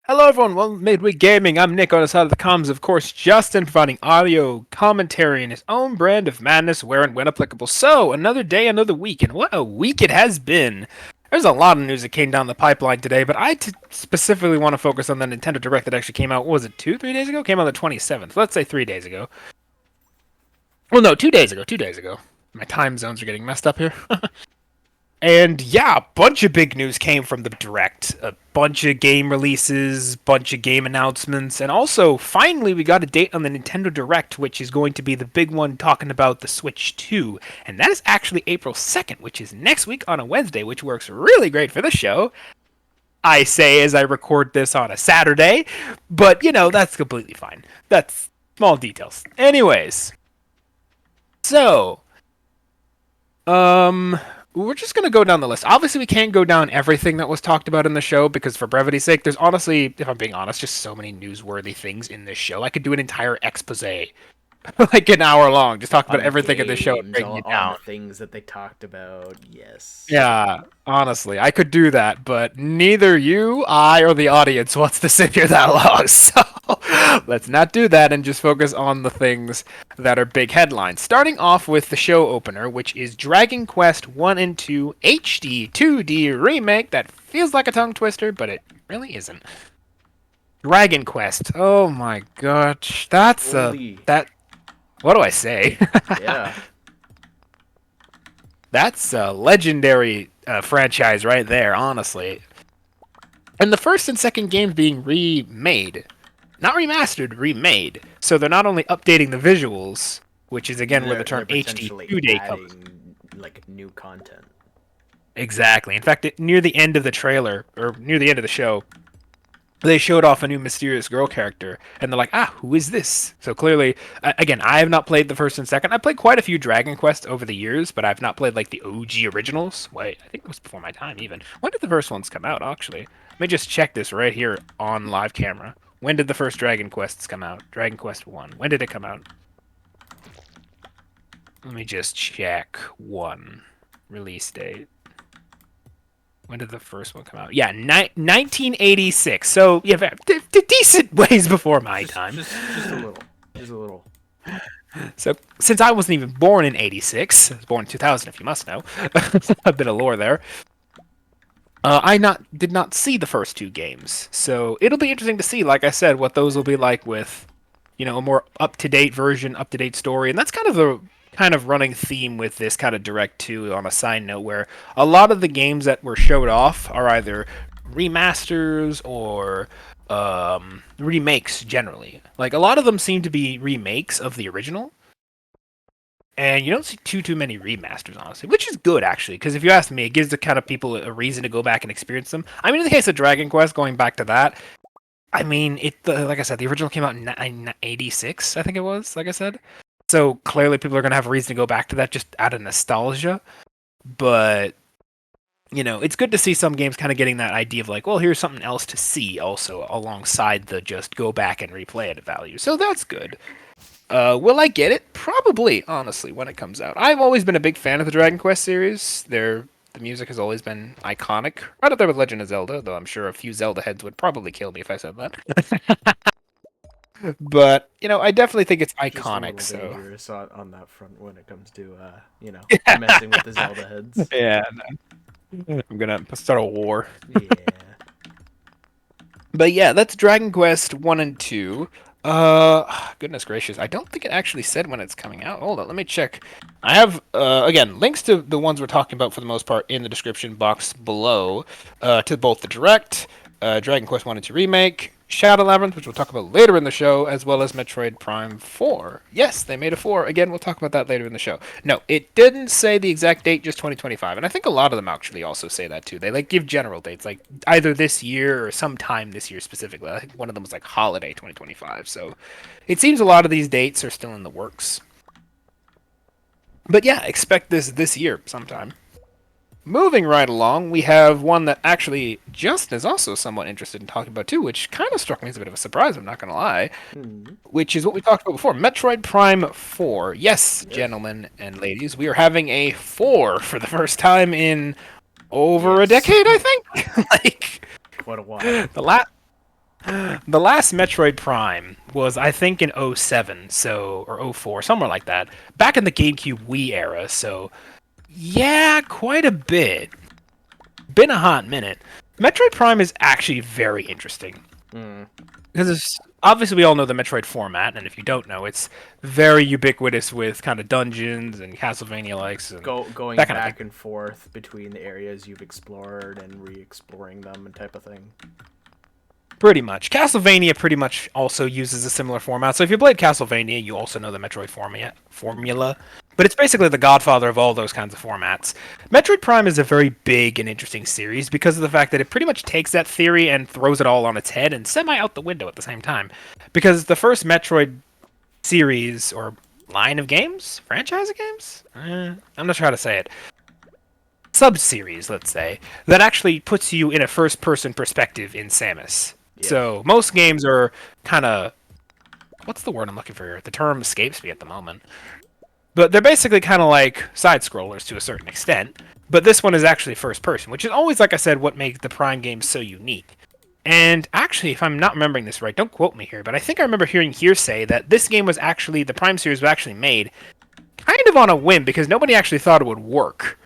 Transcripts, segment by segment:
Hello everyone, welcome to Midweek Gaming. I'm Nick on the side of the comms, of course, Justin providing audio commentary in his own brand of madness where and when applicable. So, another day, another week, and what a week it has been. There's a lot of news that came down the pipeline today, but specifically want to focus on the Nintendo Direct that actually came out, what was it, 3 days ago? Came out the 27th. Let's say 3 days ago. Well, no, 2 days ago, 2 days ago. My time zones are getting messed up here. And yeah, a bunch of big news came from the Direct. A bunch of game releases, bunch of game announcements, and also finally we got a date on the Nintendo Direct, which is going to be the big one talking about the Switch 2. And that is actually April 2nd, which is next week on a Wednesday, which works really great for the show. I say as I record this on a Saturday, but that's completely fine. That's small details. Anyways, so we're just gonna go down the list. Obviously, we can't go down everything that was talked about in the show because, for brevity's sake, there's honestly, if I'm being honest, just so many newsworthy things in this show. I could do an entire expose, like an hour long, just talk about everything in the show and break you down. The things that they talked about. Yes. Yeah, honestly, I could do that, but neither you, I, or the audience wants to sit here that long. So let's not do that and just focus on the things that are big headlines. Starting off with the show opener, which is Dragon Quest 1 and 2 HD 2D remake that feels like a tongue twister, but it really isn't. Dragon Quest. Oh my gosh, that's that. What do I say? Yeah. That's a legendary franchise right there, honestly. And the first and second games being remade. Not remastered, remade. So they're not only updating the visuals, which is again where the term HD 2D comes. Like new content. Exactly. In fact, near the end of the trailer, or near the end of the show, they showed off a new mysterious girl character, and they're like, who is this? So clearly, again, I have not played the first and second. I played quite a few Dragon Quest over the years, but I've not played like the OG originals. Wait, I think it was before my time even. When did the first ones come out, actually? Let me just check this right here on live camera. When did the first Dragon Quests come out? Dragon Quest 1. When did it come out? Let me just check. 1. Release date. When did the first one come out? Yeah, 1986. So, yeah, decent ways before my time. Just a little. Just a little. So, since I wasn't even born in 86, I was born in 2000, if you must know. A bit of lore there. I did not see the first two games. So, it'll be interesting to see, like I said, what those will be like with, a more up-to-date version, up-to-date story. And that's kind of the running theme with this kind of Direct 2 on a side note, where a lot of the games that were showed off are either remasters or remakes generally. Like, a lot of them seem to be remakes of the original. And you don't see too many remasters, honestly, which is good, actually, because if you ask me, it gives the kind of people a reason to go back and experience them. I mean, in the case of Dragon Quest, going back to that, I mean, like I said, the original came out in 86, I think it was, like I said. So clearly people are going to have a reason to go back to that just out of nostalgia. But, it's good to see some games kind of getting that idea of like, well, here's something else to see also alongside the just go back and replay it value. So that's good. Will I get it? Probably, honestly, when it comes out. I've always been a big fan of the Dragon Quest series. The music has always been iconic. Right up there with Legend of Zelda, though I'm sure a few Zelda heads would probably kill me if I said that. But I definitely think it's iconic. Just a so dangerous on that front when it comes to messing with the Zelda heads. Yeah, no. I'm gonna start a war. Yeah. But yeah, that's Dragon Quest 1 and 2. Goodness gracious, I don't think it actually said when it's coming out. Hold on, let me check. I have again links to the ones we're talking about for the most part in the description box below, to both the Direct, Dragon Quest 1 and 2 remake, Shadow Labyrinth, which we'll talk about later in the show, as well as Metroid Prime 4. Yes, they made a 4. Again, we'll talk about that later in the show. No, it didn't say the exact date, just 2025. And I think a lot of them actually also say that too. They give general dates, like either this year or sometime this year specifically. I think one of them was like holiday 2025. So it seems a lot of these dates are still in the works. But yeah, expect this year sometime. Moving right along, we have one that actually Justin is also somewhat interested in talking about too, which kind of struck me as a bit of a surprise, I'm not going to lie, which is what we talked about before, Metroid Prime 4. Yes, gentlemen and ladies, we are having a 4 for the first time in over a decade, I think? What a while. The last Metroid Prime was, I think, in '07, so or '04, somewhere like that. Back in the GameCube Wii era, so yeah, quite a bit. Been a hot minute. Metroid Prime is actually very interesting Mm. because obviously we all know the Metroid format, and if you don't know, it's very ubiquitous with kind of dungeons and Castlevania likes and Going that kind of thing. back and forth between the areas you've explored and re-exploring them and type of thing. Pretty much. Castlevania pretty much also uses a similar format. So if you played Castlevania, you also know the Metroid formula. But it's basically the godfather of all those kinds of formats. Metroid Prime is a very big and interesting series because of the fact that it pretty much takes that theory and throws it all on its head and semi out the window at the same time. Because the first Metroid series or line of games, franchise of games, I'm not sure how to say it, sub-series, let's say, that actually puts you in a first-person perspective in Samus. Yeah. So most games are kind of, what's the word I'm looking for here? The term escapes me at the moment. But they're basically kind of like side-scrollers to a certain extent. But this one is actually first-person, which is always, like I said, what makes the Prime games so unique. And actually, if I'm not remembering this right, don't quote me here, but I think I remember hearing hearsay that this game was actually, the Prime series was actually made kind of on a whim because nobody actually thought it would work.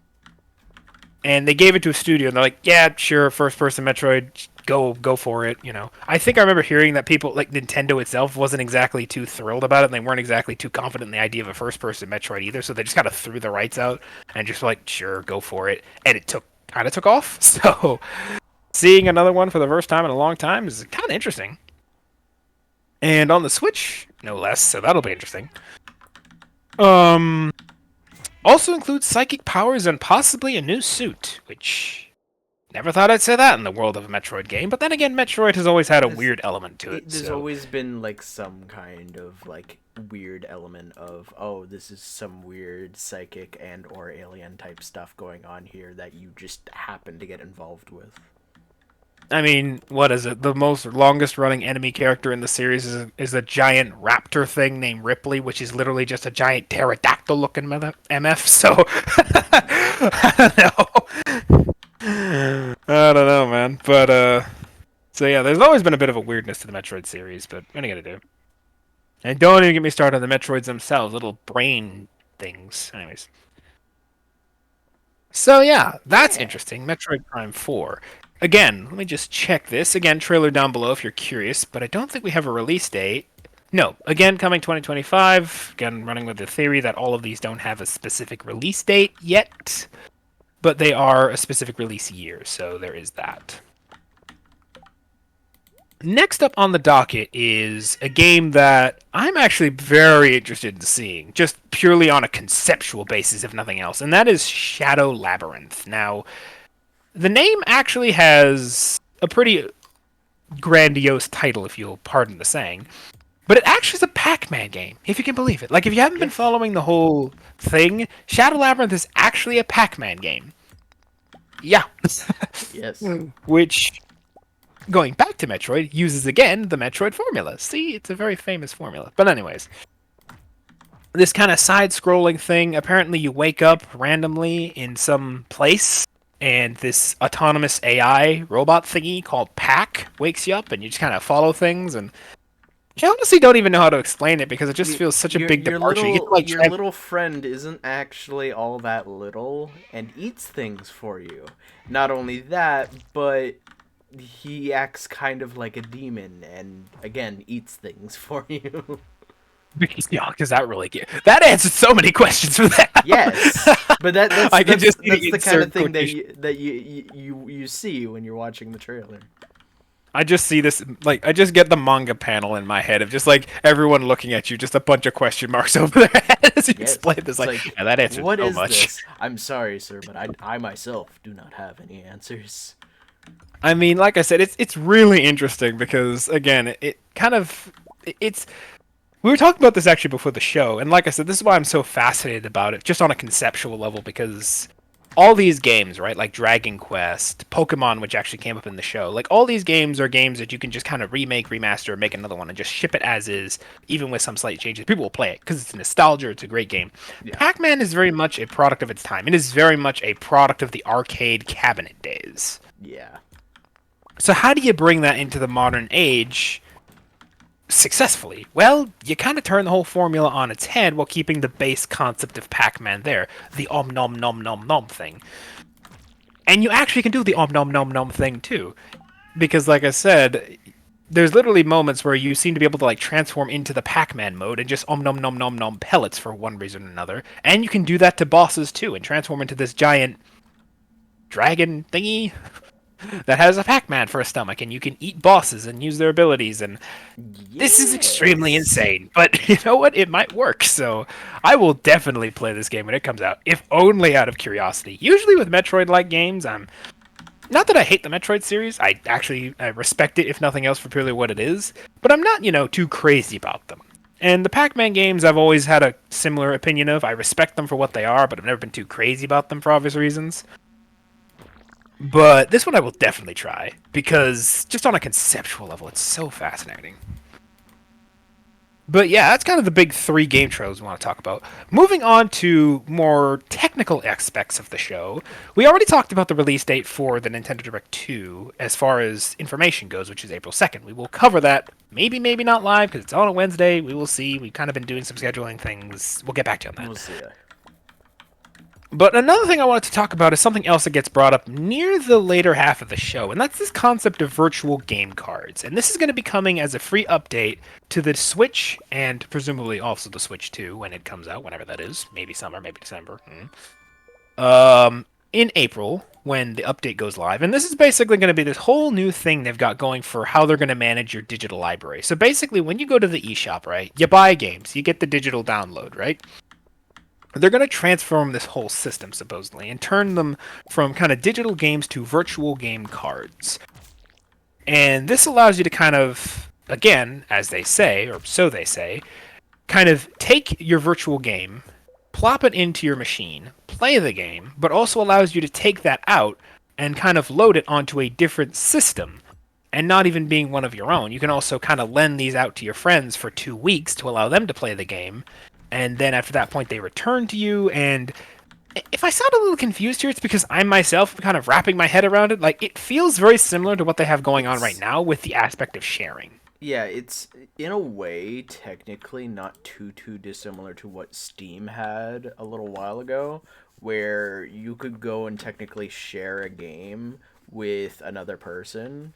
And they gave it to a studio, and they're like, "Yeah, sure, first-person Metroid, go for it." You know, I think I remember hearing that people like Nintendo itself wasn't exactly too thrilled about it, and they weren't exactly too confident in the idea of a first-person Metroid either. So they just kind of threw the rights out and just like, "Sure, go for it," and it kind of took off. So seeing another one for the first time in a long time is kind of interesting, and on the Switch, no less. So that'll be interesting. Also includes psychic powers and possibly a new suit, which never thought I'd say that in the world of a Metroid game. But then again, Metroid has always had a weird element to it. There's So always been like some kind of like weird element of, oh, this is some weird psychic and or alien type stuff going on here that you just happen to get involved with. I mean, what is it? The most longest running enemy character in the series is a giant raptor thing named Ripley, which is literally just a giant pterodactyl looking MF. So I don't know. I don't know, man. But so yeah, there's always been a bit of a weirdness to the Metroid series, but what are you gonna do? And don't even get me started on the Metroids themselves, little brain things. Anyways. So yeah, that's interesting. Metroid Prime 4. Again, let me just check this. Again, trailer down below if you're curious, but I don't think we have a release date. No, again, coming 2025. Again, running with the theory that all of these don't have a specific release date yet, but they are a specific release year, so there is that. Next up on the docket is a game that I'm actually very interested in seeing, just purely on a conceptual basis, if nothing else, and that is Shadow Labyrinth. Now, the name actually has a pretty grandiose title, if you'll pardon the saying, but it actually is a Pac-Man game, if you can believe it. Like, if you haven't been following the whole thing, Shadow Labyrinth is actually a Pac-Man game. Yeah. Yes. Which, going back to Metroid, uses again the Metroid formula. See, it's a very famous formula. But anyways, this kind of side-scrolling thing, apparently you wake up randomly in some place, and this autonomous AI robot thingy called Pac wakes you up, and you just kind of follow things, and I honestly don't even know how to explain it because it just feels such a big departure. Your little friend isn't actually all that little and eats things for you. Not only that, but he acts kind of like a demon and again eats things for you. Because that really that answers so many questions for that. Yes, but that's the kind of thing that you see when you're watching the trailer. I just see this, like, I just get the manga panel in my head of just, like, everyone looking at you, just a bunch of question marks over their head as you explain this. Like, yeah, that answers what so is much. This? I'm sorry, sir, but I myself do not have any answers. I mean, like I said, it's really interesting because, again, it's... We were talking about this actually before the show, and like I said, this is why I'm so fascinated about it, just on a conceptual level, because all these games, right, like Dragon Quest, Pokemon, which actually came up in the show, like all these games are games that you can just kind of remake, remaster, make another one, and just ship it as is, even with some slight changes. People will play it because it's nostalgia, it's a great game. Yeah. Pac-Man is very much a product of its time. It is very much a product of the arcade cabinet days. Yeah. So how do you bring that into the modern age successfully? Well, you kind of turn the whole formula on its head while keeping the base concept of Pac-Man there, the om nom nom nom nom thing. And you actually can do the om nom nom nom thing too, because like I said, there's literally moments where you seem to be able to like transform into the Pac-Man mode and just om nom nom nom nom pellets for one reason or another. And you can do that to bosses too and transform into this giant dragon thingy that has a Pac-Man for a stomach, and you can eat bosses and use their abilities, and this is extremely Yes. insane. But you know what? It might work, so I will definitely play this game when it comes out, if only out of curiosity. Usually with Metroid-like games, I'm not that I hate the Metroid series. I respect it, if nothing else, for purely what it is. But I'm not, too crazy about them. And the Pac-Man games, I've always had a similar opinion of. I respect them for what they are, but I've never been too crazy about them for obvious reasons. But this one I will definitely try, because just on a conceptual level, it's so fascinating. But yeah, that's kind of the big three game trailers we want to talk about. Moving on to more technical aspects of the show, we already talked about the release date for the Nintendo Direct 2 as far as information goes, which is April 2nd. We will cover that, maybe, maybe not live, because it's on a Wednesday. We will see. We've kind of been doing some scheduling things. We'll get back to you on We'll that. see. But another thing I wanted to talk about is something else that gets brought up near the later half of the show, and that's this concept of virtual game cards. And this is going to be coming as a free update to the Switch and presumably also the Switch 2 when it comes out, whenever that is. Maybe summer, maybe December. In April when the update goes live. And this is basically going to be this whole new thing they've got going for how they're going to manage your digital library. So basically, when you go to the eShop, right, you buy games, you get the digital download, right? They're going to transform this whole system, supposedly, and turn them from kind of digital games to virtual game cards. And this allows you to kind of, again, as they say, or so they say, kind of take your virtual game, plop it into your machine, play the game, but also allows you to take that out and kind of load it onto a different system. And not even being one of your own. You can also kind of lend these out to your friends for 2 weeks to allow them to play the game, and then after that point they return to you. And if I sound a little confused here, it's because I myself am kind of wrapping my head around it. Like, it feels very similar to what they have going on right It's now with the aspect of sharing. Yeah, it's in a way technically not too dissimilar to what Steam had a little while ago, where you could go and technically share a game with another person,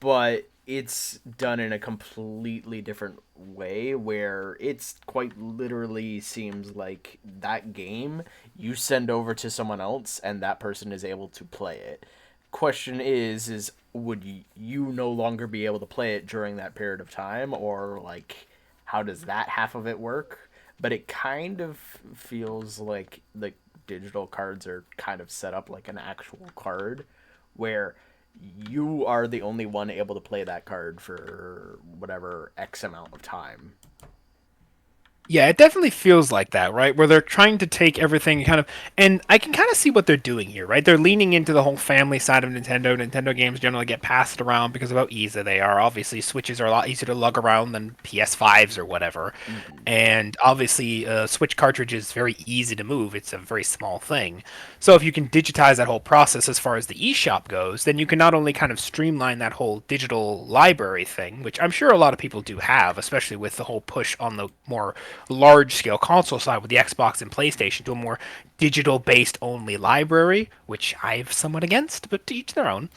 but it's done in a completely different way where it's quite literally seems like that game you send over to someone else and that person is able to play it. Question is would you no longer be able to play it during that period of time, or like how does that half of it work? But it kind of feels like the digital cards are kind of set up like an actual card where you are the only one able to play that card for whatever X amount of time. Yeah, it definitely feels like that, right? Where they're trying to take everything kind of, and I can kind of see what they're doing here, right? They're leaning into the whole family side of Nintendo. Nintendo games generally get passed around because of how easy they are. Obviously, Switches are a lot easier to lug around than PS5s or whatever. Mm-hmm. And obviously, Switch cartridge is very easy to move. It's a very small thing. So if you can digitize that whole process as far as the eShop goes, then you can not only kind of streamline that whole digital library thing, which I'm sure a lot of people do have, especially with the whole push on the more large scale console side with the Xbox and PlayStation to a more digital based only library, which I'm somewhat against, but to each their own.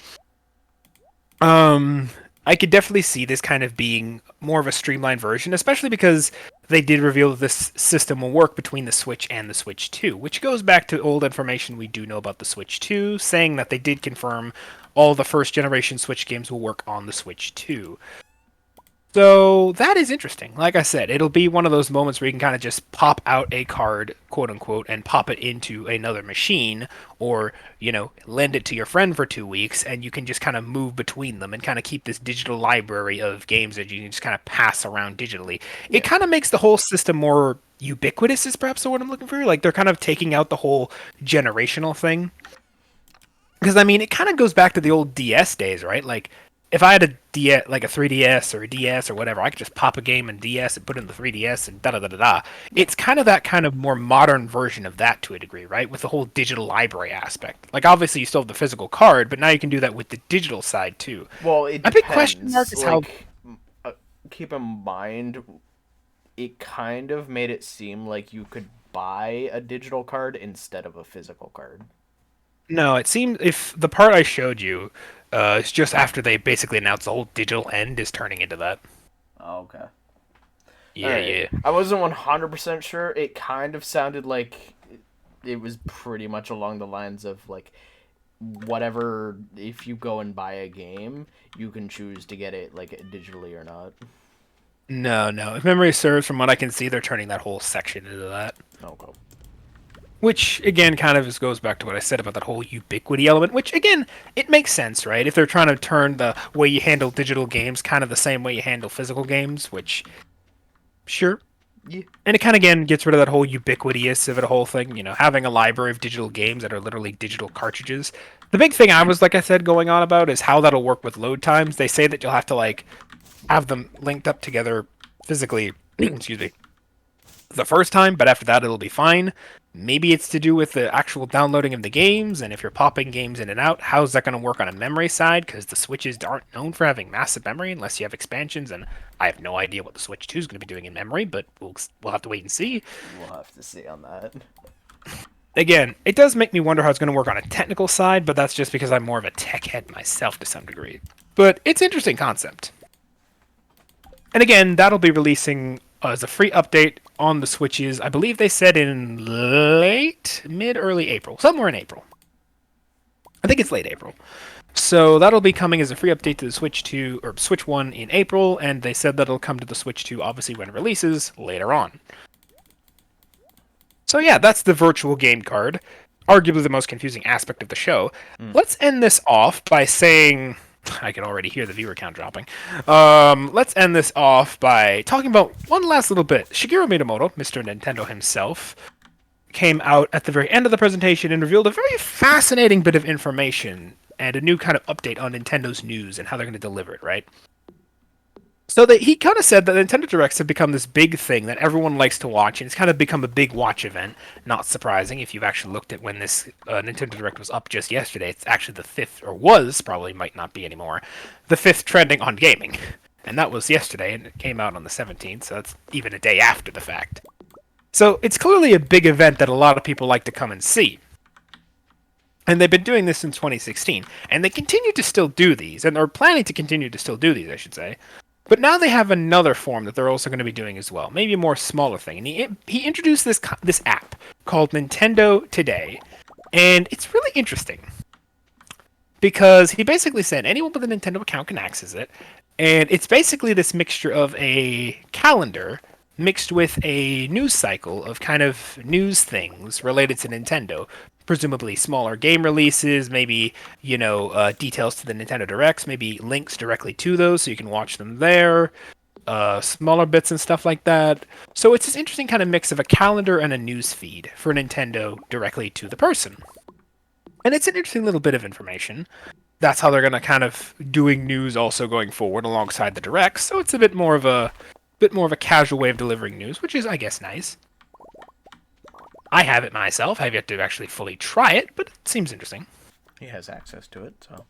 Um, I could definitely see this kind of being more of a streamlined version, especially because they did reveal that this system will work between the Switch and the Switch 2, which goes back to old information we do know about the Switch 2, saying that they did confirm all the first generation Switch games will work on the Switch 2. So that is interesting. Like I said, it'll be one of those moments where you can kind of just pop out a card, quote unquote, and pop it into another machine, or, lend it to your friend for 2 weeks, and you can just kind of move between them and kind of keep this digital library of games that you can just kind of pass around digitally. It Yeah. kind of makes the whole system more ubiquitous, is perhaps the word I'm looking for. Like, they're kind of taking out the whole generational thing. Because, I mean, it kind of goes back to the old DS days, right? Like, if I had a DS, like a 3DS or a DS or whatever, I could just pop a game in DS and put it in the 3DS and da da da da da. It's kind of that kind of more modern version of that to a degree, right? With the whole digital library aspect. Like obviously you still have the physical card, but now you can do that with the digital side too. Well, it A big question mark depends. is how. Like, keep in mind, it kind of made it seem like you could buy a digital card instead of a physical card. No, it seems if the part I showed you is just after they basically announced the whole digital end is turning into that. Oh, okay. All Yeah, right. yeah. I wasn't 100% sure. It kind of sounded like it was pretty much along the lines of like whatever, if you go and buy a game, you can choose to get it like digitally or not. No, no. If memory serves, from what I can see, they're turning that whole section into that. Okay. Which again kind of just goes back to what I said about that whole ubiquity element, which again, it makes sense, right? If they're trying to turn the way you handle digital games kind of the same way you handle physical games, which sure. Yeah. And it kind of again gets rid of that whole ubiquitous of it whole thing, having a library of digital games that are literally digital cartridges. The big thing I was, like I said, going on about is how that'll work with load times. They say that you'll have to like have them linked up together physically, excuse me, the first time, but after that it'll be fine. Maybe it's to do with the actual downloading of the games, and if you're popping games in and out, how's that going to work on a memory side? Because the Switches aren't known for having massive memory unless you have expansions, and I have no idea what the Switch 2 is going to be doing in memory, but we'll have to wait and see. We'll have to see on that. Again, it does make me wonder how it's going to work on a technical side, but that's just because I'm more of a tech head myself to some degree. But it's an interesting concept. And again, that'll be releasing as a free update on the Switches. I believe they said in early April, somewhere in April. I think it's late April. So that'll be coming as a free update to the Switch 2 or Switch 1 in April, and they said that'll come to the Switch 2 obviously when it releases later on. So yeah, that's the virtual game card. Arguably the most confusing aspect of the show. Let's end this off by saying, I can already hear the viewer count dropping. Let's end this off by talking about one last little bit. Shigeru Miyamoto, Mr. Nintendo himself, came out at the very end of the presentation and revealed a very fascinating bit of information and a new kind of update on Nintendo's news and how they're going to deliver it, right? So he kind of said that Nintendo Directs have become this big thing that everyone likes to watch, and it's kind of become a big watch event. Not surprising if you've actually looked at when this Nintendo Direct was up just yesterday. It's actually the fifth, or was, probably might not be anymore, the fifth trending on gaming. And that was yesterday, and it came out on the 17th, so that's even a day after the fact. So it's clearly a big event that a lot of people like to come and see. And they've been doing this since 2016, and they continue to still do these, and are planning to continue to still do these, I should say. But now they have another form that they're also going to be doing as well, maybe a more smaller thing. And he introduced this app called Nintendo Today, and it's really interesting because he basically said anyone with a Nintendo account can access it, and it's basically this mixture of a calendar mixed with a news cycle of kind of news things related to Nintendo. Presumably smaller game releases, maybe, details to the Nintendo Directs, maybe links directly to those so you can watch them there, smaller bits and stuff like that. So it's this interesting kind of mix of a calendar and a news feed for Nintendo directly to the person. And it's an interesting little bit of information. That's how they're going to kind of doing news also going forward alongside the Directs, so it's a bit more of a casual way of delivering news, which is, I guess, nice. I have it myself. I've yet to actually fully try it, but it seems interesting. He has access to it, so.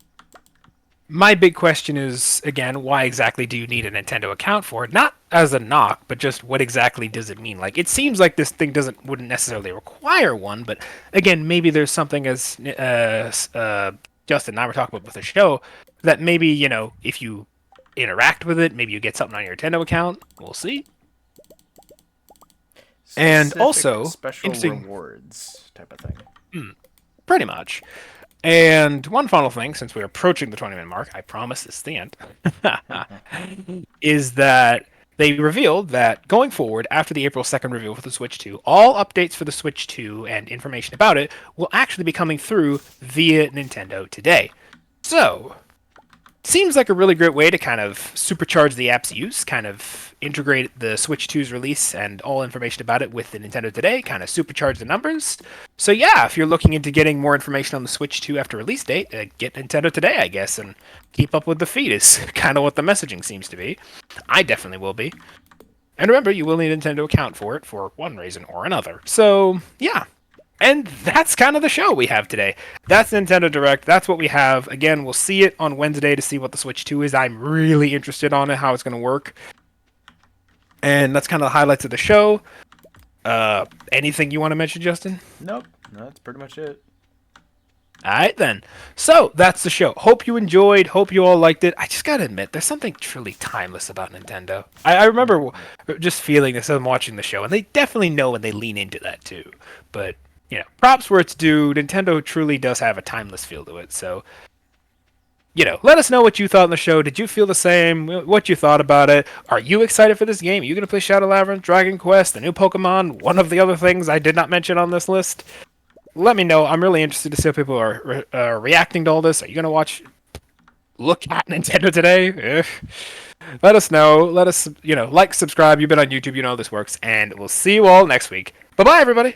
My big question is, again, why exactly do you need a Nintendo account for it? Not as a knock, but just what exactly does it mean? Like, it seems like this thing wouldn't necessarily require one, but again, maybe there's something as Justin and I were talking about with the show that maybe, if you interact with it, maybe you get something on your Nintendo account. We'll see. And also, special rewards type of thing. Pretty much. And one final thing, since we're approaching the 20-minute mark, I promise this is the end, is that they revealed that going forward, after the April 2nd reveal for the Switch 2, all updates for the Switch 2 and information about it will actually be coming through via Nintendo Today. So, seems like a really great way to kind of supercharge the app's use, kind of integrate the Switch 2's release and all information about it with the Nintendo Today, kind of supercharge the numbers. So yeah, if you're looking into getting more information on the Switch 2 after release date, get Nintendo Today, I guess, and keep up with the feed is kind of what the messaging seems to be. I definitely will be. And remember, you will need a Nintendo account for it for one reason or another. So yeah. And that's kind of the show we have today. That's Nintendo Direct. That's what we have. Again, we'll see it on Wednesday to see what the Switch 2 is. I'm really interested on it, how it's going to work. And that's kind of the highlights of the show. Anything you want to mention, Justin? Nope. No, that's pretty much it. All right, then. So, that's the show. Hope you enjoyed. Hope you all liked it. I just got to admit, there's something truly timeless about Nintendo. I remember just feeling this as I'm watching the show, and they definitely know when they lean into that, too. But, you know, props where it's due. Nintendo truly does have a timeless feel to it. So, you know, let us know what you thought on the show. Did you feel the same? What you thought about it? Are you excited for this game? Are you going to play Shadow Labyrinth, Dragon Quest, the new Pokemon, one of the other things I did not mention on this list? Let me know. I'm really interested to see how people are reacting to all this. Are you going to look at Nintendo Today? Let us know. Let us, like, subscribe. You've been on YouTube. You know how this works. And we'll see you all next week. Bye-bye, everybody.